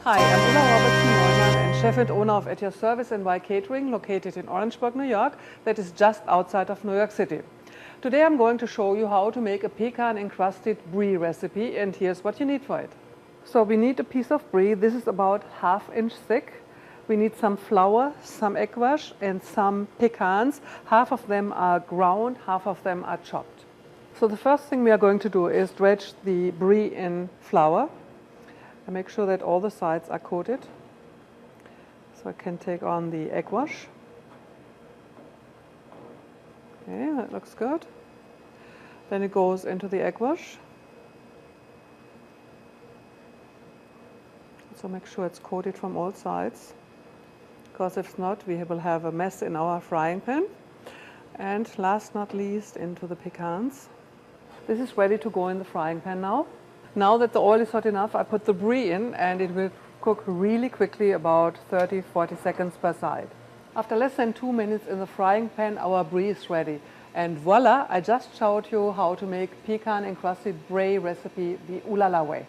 Hi, I'm Ulla Robertson-Neumann and chef and owner of At Your Service and Catering, located in Orangeburg, New York, that is just outside of New York City. Today I'm going to show you how to make a pecan-encrusted brie recipe, and here's what you need for it. So we need a piece of brie. This is about 1/2 inch thick. We need some flour, some egg wash and some pecans. Half of them are ground, half of them are chopped. So the first thing we are going to do is dredge the brie in flour. And make sure that all the sides are coated. So I can take on the egg wash. Okay, that looks good. Then it goes into the egg wash. So make sure it's coated from all sides, because if not, we will have a mess in our frying pan. And last not least, into the pecans. This is ready to go in the frying pan now. Now that the oil is hot enough, I put the brie in and it will cook really quickly, about 30-40 seconds per side. After less than 2 minutes in the frying pan, our brie is ready. And voila, I just showed you how to make pecan-encrusted brie recipe the Ooh La La way.